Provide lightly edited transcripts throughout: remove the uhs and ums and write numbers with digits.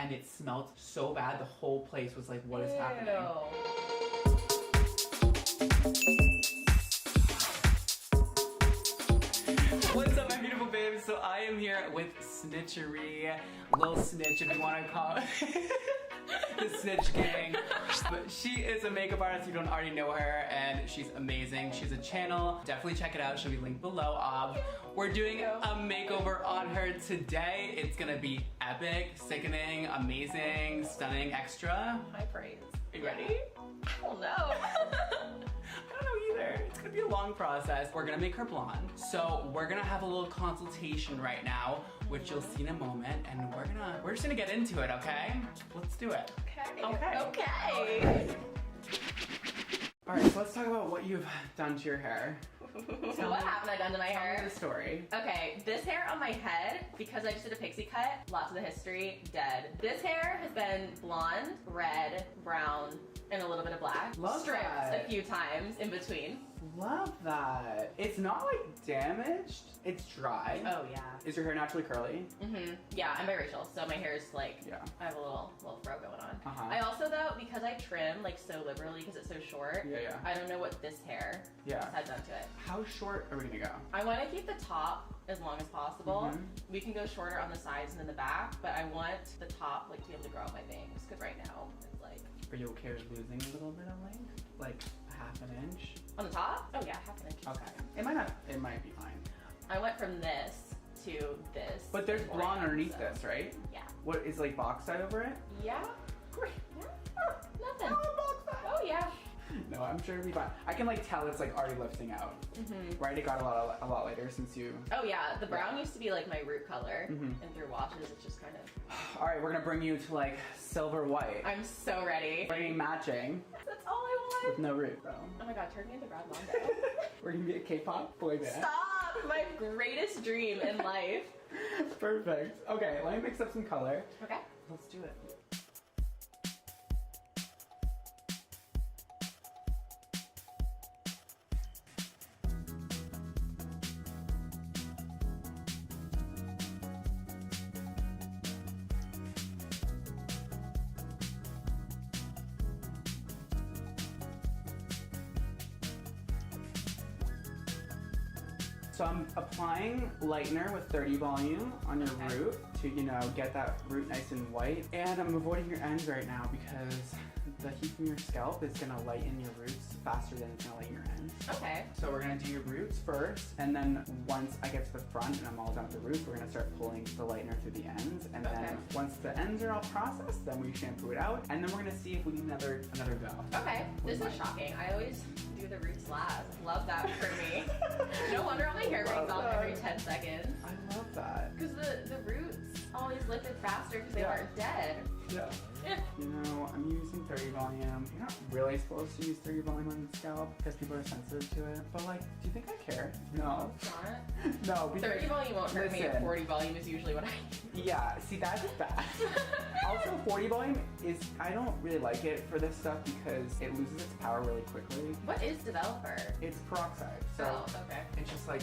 and it smelled so bad. The whole place was like, what is happening? What's up, my beautiful babes? So I am here with Snitchery, Lil Snitch if you want to call it. The Snitch Gang. But she is a makeup artist if you don't already know her, and she's amazing. She has a channel. Definitely check it out. She'll be linked below. We're doing a makeover on her today. It's gonna be epic, sickening, amazing, stunning, extra. High praise. Are you ready? I don't know. I don't know either. It's gonna be a long process. We're gonna make her blonde. So we're gonna have a little consultation right now, which you'll see in a moment, and we're just gonna get into it, okay? Let's do it. Okay. Okay. Okay. All right, so let's talk about what you've done to your hair. What haven't I done to my hair? Tell me the story. Okay, this hair on my head, because I just did a pixie cut, lots of the history, dead. This hair has been blonde, red, brown, and a little bit of black. Love stripped that. a few times in between. Love that. It's not like damaged, it's dry. Oh yeah. Is your hair naturally curly? Mm-hmm. Yeah, I'm biracial, so my hair is like, Yeah. I have a little fro going on. Uh-huh. I also though, because I trim like so liberally because it's so short, Yeah. I don't know what this hair has done to it. How short are we gonna go? I want to keep the top as long as possible. Mhm. We can go shorter on the sides and in the back, but I want the top like to be able to grow out my bangs because right now it's like. Are you okay with losing a little bit of length? Like half an inch? On the top? Oh yeah, half an inch. Okay. It might be fine. I went from this to this. But there's blonde underneath so. this, right? Yeah. What is like box dye over it? Yeah. Great. Yeah. Nothing. Box dye. Oh yeah. No, I'm sure it'll be fine. I can like tell it's like already lifting out. Mm-hmm. Right? It got a lot later since you. Oh yeah, the brown used to be like my root color, Mhm. and through washes it's just kind of. All right, we're gonna bring you to like silver white. I'm so ready. Bringing matching That's all I with want. no root, bro. Oh my god, turn me into Brad Mondo. We're gonna be a K-pop boy band. Stop! My greatest dream in life. Perfect. Okay, let me mix up some color. Okay. Let's do it. So I'm applying lightener with 30 volume on your root to, you know, get that root nice and white. And I'm avoiding your ends right now because the heat from your scalp is gonna lighten your roots faster than it's gonna lighten your ends. Okay. So we're gonna do your roots first, and then once I get to the front and I'm all done with the roots, we're gonna start pulling the lightener through the ends. And then once the ends are all processed, then we shampoo it out, and then we're gonna see if we need another go. Okay. This is shocking. I always do the roots last. Love that for me. No wonder all my hair breaks off every 10 seconds. I love that. Because the roots always lifted faster because they weren't dead. Yeah. You know, I'm using 30 volume. You're not really supposed to use 30 volume on the scalp because people are sensitive to it. But like, do you think I care? No. It's not. No. Because 30 volume won't hurt me. listen. 40 volume is usually what I use. Yeah, see, that's bad. Also, 40 volume is, I don't really like it for this stuff because it loses its power really quickly. What is developer? It's peroxide. So Oh, okay. it's just like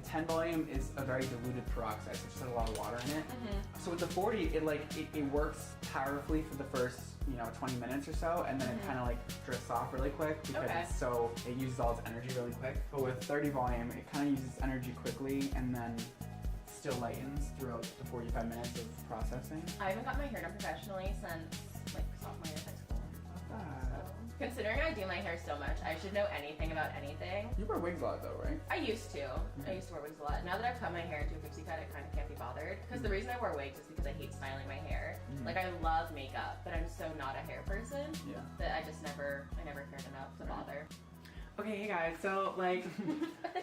10 volume is a very diluted peroxide, so there's just a lot of water in it. So with the 40, it works powerfully for the first, 20 minutes or so, and then it kind of like drifts off really quick because it uses all its energy really quick. But with 30 volume, it kind of uses energy quickly and then still lightens throughout the 45 minutes of processing. I haven't got my hair done professionally since like sophomore year of high school. That. Considering I do my hair so much, I should know anything about anything. You wear wigs a lot though, right? I used to. I used to wear wigs a lot. Now that I've cut my hair into a pixie cut, I kind of can't be bothered. Because the reason I wear wigs is because I hate styling my hair. Like I love makeup, but I'm so not a hair person that I never cared enough to bother. Okay, hey guys, so like,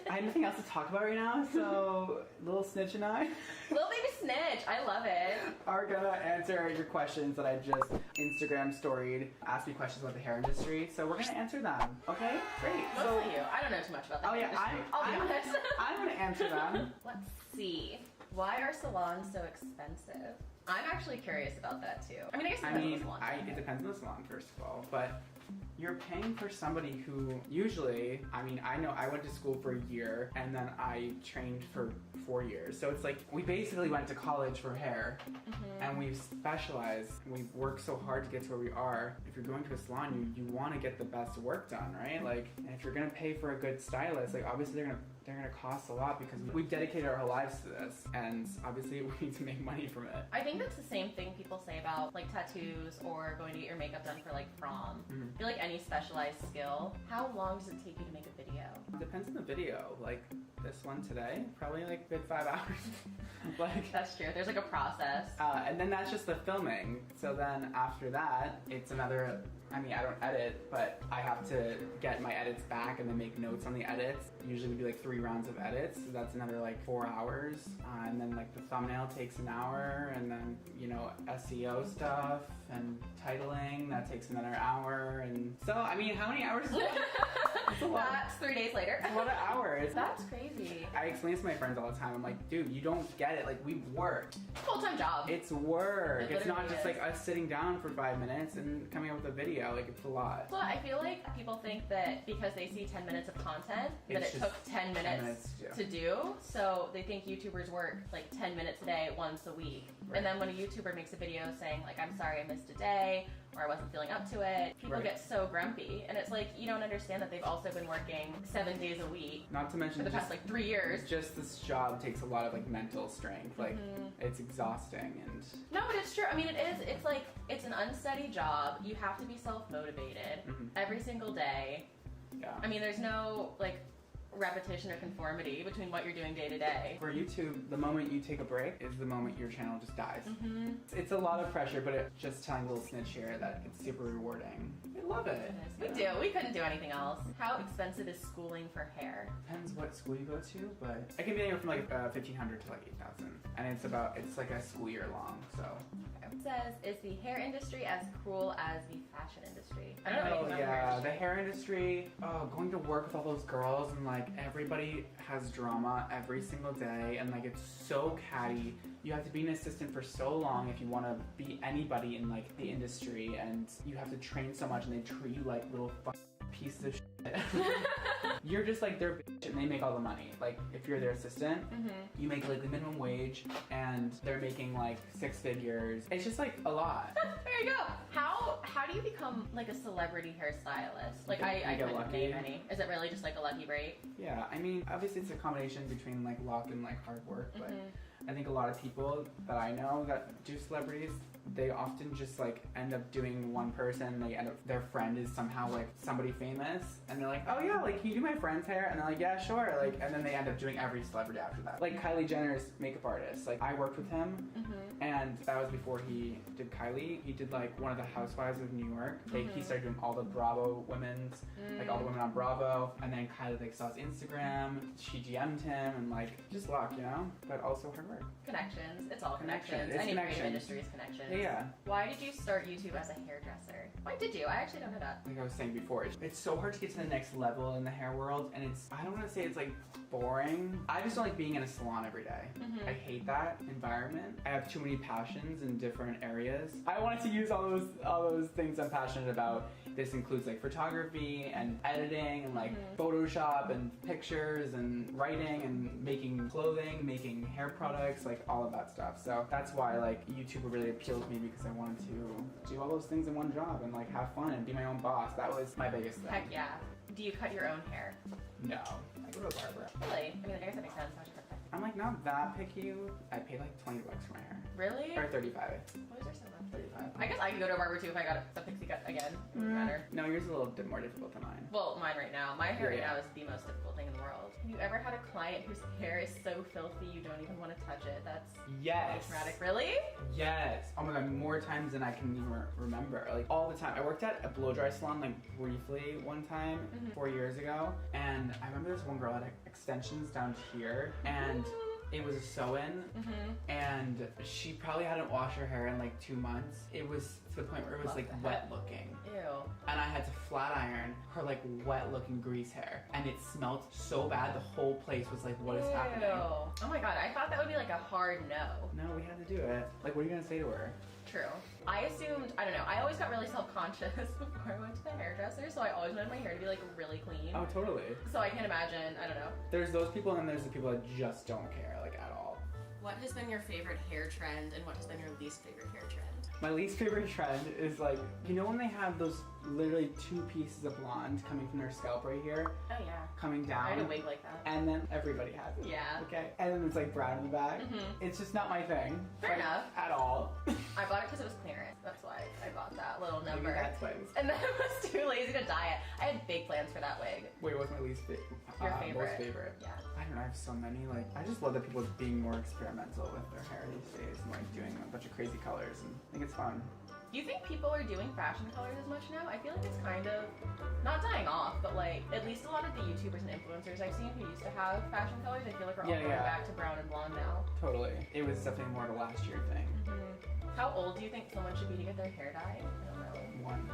I have nothing else to talk about right now, so Little Snitch and I Little baby snitch, I love it. are gonna answer your questions that I just Instagram storied, ask me questions about the hair industry, so we're gonna answer them, okay? Great. Mostly you. I don't know too much about the hair industry. I'll be honest. I'm gonna answer them. Let's see. Why are salons so expensive? I'm actually curious about that too. I mean, I guess it depends on the salon. It depends on the salon, first of all, but you're paying for somebody who usually, I mean, I know I went to school for a year and then I trained for 4 years. So it's like we basically went to college for hair and we've specialized. We've worked so hard to get to where we are. If you're going to a salon, you want to get the best work done, right? Like, and if you're gonna pay for a good stylist, like obviously they're gonna cost a lot because we've dedicated our whole lives to this, and obviously we need to make money from it. I think that's the same thing people say about like tattoos or going to get your makeup done for like prom. I feel like any specialized skill. How long does it take you to make a video? Depends on the video. Like this one today, probably like good 5 hours. Like that's true. There's like a process. And then that's just the filming. So then after that, it's another. I mean, I don't edit, but I have to get my edits back and then make notes on the edits. Usually we do like 3 rounds of edits, so that's another like 4 hours. And then like the thumbnail takes an hour, and then, you know, SEO stuff and titling, that takes another hour. And so, I mean, how many hours is that? It's a lot. That's 3 days later. It's a lot of hours. That's crazy. I explain this to my friends all the time. I'm like, dude, you don't get it. Like, we work. Full-time job. It's work. It it's not just is. like us sitting down for 5 minutes and coming up with a video. Like, it's a lot. Well, I feel like people think that because they see 10 minutes of content, that It's it just took 10 minutes to do. So they think YouTubers work like 10 minutes a day, once a week. Right. And then when a YouTuber makes a video saying like, I'm sorry I missed a day, or I wasn't feeling up to it, people Right. get so grumpy. And it's like, you don't understand that they've also been working 7 days a week Not to mention for the just, past like 3 years. just this job takes a lot of like mental strength. Like, it's exhausting and No, but it's true. I mean, it is. It's like, it's an unsteady job. You have to be self-motivated every single day. yeah. I mean, there's no like repetition or conformity between what you're doing day to day. For YouTube, the moment you take a break is the moment your channel just dies. It's a lot of pressure, but it's just telling a little snitch here that it's super rewarding. I love it. We do. We couldn't do anything else. How expensive is schooling for hair? Depends what school you go to, but it can be anywhere from like 1,500 to like 8,000, and it's like a school year long. So It says, is the hair industry as cruel as the fashion industry? I don't know oh anything about yeah, the the hair hair industry. Oh, going to work with all those girls and like everybody has drama every single day, and like it's so catty. You have to be an assistant for so long if you want to be anybody in like the industry, and you have to train so much, and they treat you like little pieces of shit. You're just like their bitch and they make all the money. Like if you're their assistant, you make like the minimum wage and they're making like 6 figures. It's just like a lot. There you go. How do you become like a celebrity hairstylist? Like I get couldn't lucky. name any. Is it really just like a lucky break? Yeah, I mean, obviously it's a combination between like luck and like hard work, but I think a lot of people that I know that do celebrities, they often just like end up doing one person. They end up, their friend is somehow like somebody famous, and they're like, oh yeah, like can you do my friend's hair? And they're like, yeah, sure. Like, and then they end up doing every celebrity after that. Like Kylie Jenner's makeup artist. Like I worked with him, and that was before he did Kylie. He did like one of the Housewives of New York. Like he started doing all the Bravo women's, like all the women on Bravo, and then Kylie like saw his Instagram. She GM'd him, and like just luck, you know, but also hard work. Connections. It's all connections. It's Any creative connections. industry is connections. Yeah. Why did you start YouTube as a hairdresser? Why did you? I actually don't know that. Like I was saying before, it's so hard to get to the next level in the hair world, and I don't want to say it's like boring. I just don't like being in a salon every day. I hate that environment. I have too many passions in different areas. I wanted to use all those things I'm passionate about. This includes like photography and editing and like Photoshop and pictures and writing and making clothing, making hair products, like all of that stuff. So that's why like YouTube really appealed to me, because I wanted to do all those things in one job and like have fun and be my own boss. That was my biggest thing. Heck yeah. Do you cut your own hair? No, I go to a barber. Really? I mean, I guess that makes sense. How'd you cut that? I'm like not that picky. I paid like $20 for my hair. Really? Or 35. Why is there so much? 35. I guess I could go to a barber too if I got a pixie cut again. It wouldn't matter. No, yours is a little bit more difficult than mine. Well, mine right now. My hair right Yeah. now is the most difficult thing in the world. Have you ever had a client whose hair is so filthy you don't even want to touch it? That's Yes. traumatic. Really? Yes. Oh my god, more times than I can even remember. Like all the time. I worked at a blow dry salon like briefly one time 4 years ago, and I remember this one girl had extensions down here, and it was a sew-in, and she probably hadn't washed her hair in like 2 months. It was to the point where it was like wet looking. Ew. And I had to flat iron her like wet looking grease hair, and it smelled so bad. The whole place was like, what is happening? Oh my god, I thought that would be like a hard no. No, we had to do it. Like, what are you gonna say to her? True. I I assumed, I don't know, I always got really self-conscious before I went to the hairdresser, so I always wanted my hair to be like really clean. Oh, totally. So I can't imagine, I don't know. There's those people and there's the people that just don't care, like at all. What has been your favorite hair trend and what has been your least favorite hair trend? My least favorite trend is like, you know when they have those literally 2 pieces of blonde coming from their scalp right here? Oh yeah. Coming down. I had a wig like that. And then everybody has it. Yeah. Okay. And then it's like brown in the back. It's just not my thing. Fair enough. At all. I bought it because it was clearance. That's why I bought that little number. Maybe that's why it was. And then I was too lazy to dye it. I had big plans for that wig. Wait, what's my least favorite? Your favorite. Most favorite. Yeah. I don't know, I have so many. Like, I just love that people are being more experimental with their hair these days and like doing a bunch of crazy colors, and I think it's fun. Do you think people are doing fashion colors as much now? I feel like it's kind of, not dying off, but like, at least a lot of the YouTubers and influencers I've seen who used to have fashion colors, I feel like are all going back to brown and blonde now. Totally. It was definitely more of a last year thing. How old do you think someone should be to get their hair dyed? I don't know. 1.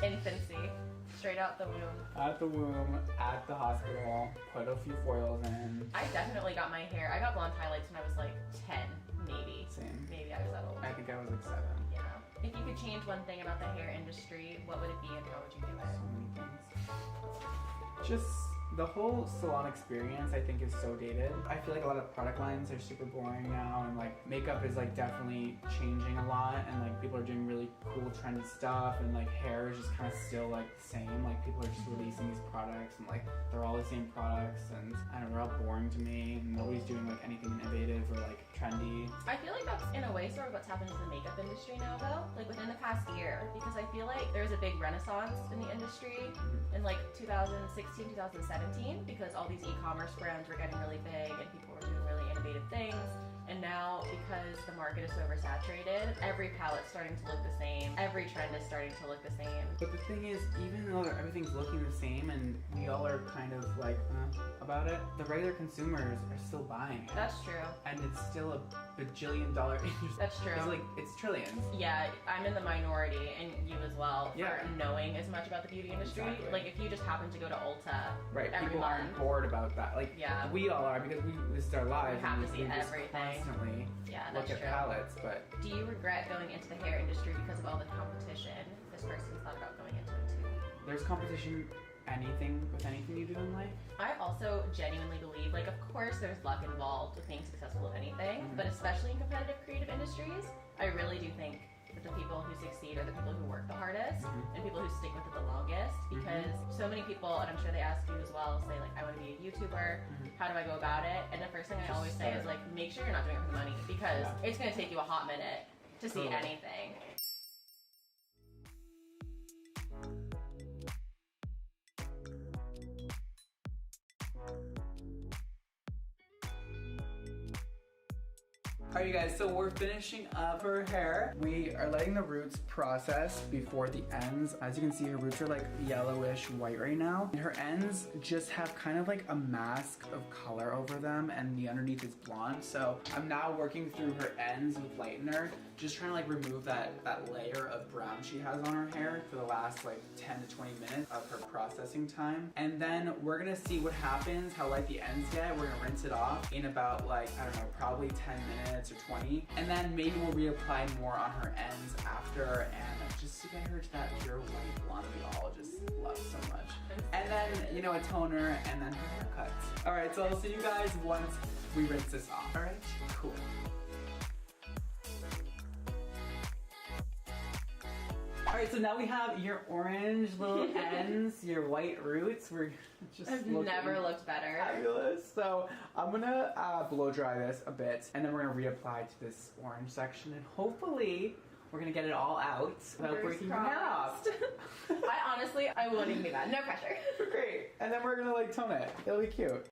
Infancy. Straight out the womb. At the womb, at the hospital, put a few foils in. I definitely got my hair, I got blonde highlights when I was like 10, maybe. Same. Maybe I was that old. I think I was like 7. Yeah. If you could change one thing about the hair industry, what would it be and how would you do it? So many things. Just the whole salon experience I think is so dated. I feel like a lot of product lines are super boring now, and like makeup is like definitely changing a lot, and like people are doing really cool trendy stuff, and like hair is just kind of still like the same. Like people are just releasing these products and like they're all the same products, and I don't know, they're all boring to me, and nobody's doing like anything innovative or like trendy. I feel like that's in a way sort of what's happened to the makeup industry now though, like within the past year, because I feel like there was a big renaissance in the industry in like 2016, 2017, because all these e-commerce brands were getting really big and people were doing really innovative things. And now, because the market is so oversaturated, every palette's starting to look the same. Every trend is starting to look the same. But the thing is, even though everything's looking the same and we all are kind of like about it, the regular consumers are still buying it. That's true. And it's still a bajillion dollar industry. That's true. It's like, it's trillions. Yeah, I'm in the minority, and you as well, for knowing as much about the beauty industry. Exactly. Like, if you just happen to go to Ulta right, every people month, aren't bored about that. Like, we all are, because this is our lives. We have to and see we just everything. Constantly look at palettes, but... Do you regret going into the hair industry because of all the competition? This person's thought about going into it too. There's competition with anything you do in life. I also genuinely believe, like, of course there's luck involved with being successful at anything, but especially in competitive creative industries, I really do think that the people who succeed are the people who work the hardest and people who stick with it the longest, because so many people, and I'm sure they ask you as well, say like, I want to be a YouTuber, how do I go about it? And the first thing I always say is like, make sure you're not doing it for the money, because it's going to take you a hot minute to see anything. Alright you guys, so we're finishing up her hair. We are letting the roots process before the ends. As you can see, her roots are like yellowish white right now. And her ends just have kind of like a mask of color over them, and the underneath is blonde. So I'm now working through her ends with lightener, just trying to like remove that layer of brown she has on her hair for the last like 10 to 20 minutes of her processing time. And then we're gonna see what happens, how light the ends get. We're gonna rinse it off in about like, I don't know, probably 10 minutes or 20. And then maybe we'll reapply more on her ends after, and just to get her to that pure white blonde we all just love so much. And then, you know, a toner, and then her haircut. All right, so I'll see you guys once we rinse this off. All right, cool. Alright, so now we have your orange little ends, your white roots. We're just I've never looked better. Fabulous. So I'm gonna blow dry this a bit, and then we're gonna reapply to this orange section, and hopefully we're gonna get it all out without breaking your hair off. I won't even do that. No pressure. Great. And then we're gonna like tone it. It'll be cute.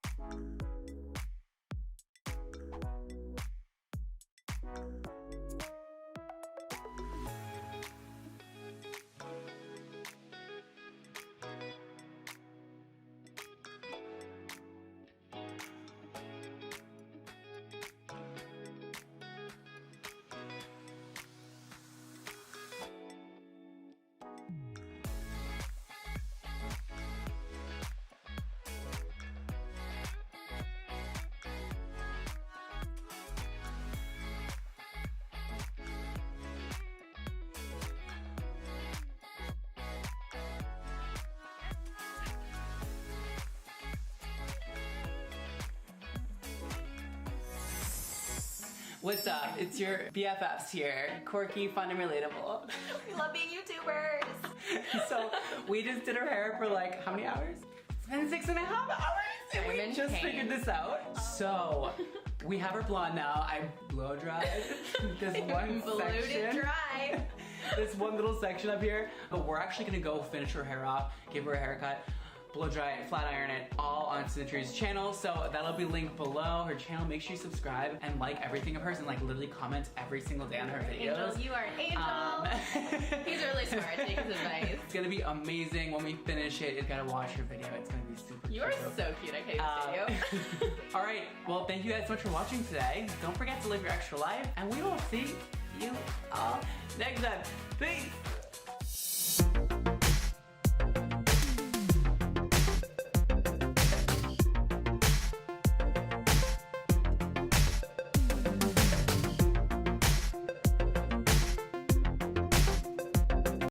What's up? It's your BFFs here. Quirky, fun, and relatable. We love being YouTubers. So we just did her hair for like how many hours? It's been 6.5 hours and I'm we in just pain. figured this out. So we have her blonde now. I blow dried this one Blew section. it dry. This one little section up here. But we're actually gonna go finish her hair off, give her a haircut, blow dry it, flat iron it, all on Snitchery's channel. So that'll be linked below. Her channel, make sure you subscribe and like everything of hers and like literally comment every single day on her videos. Angel, you are an angel. He's really smart. Take his advice. It's gonna be amazing when we finish it. You gotta watch her video. It's gonna be super You are cute. so cute. I can't even see you. All right. Well, thank you guys so much for watching today. Don't forget to live your extra life, and we will see you all next time. Peace.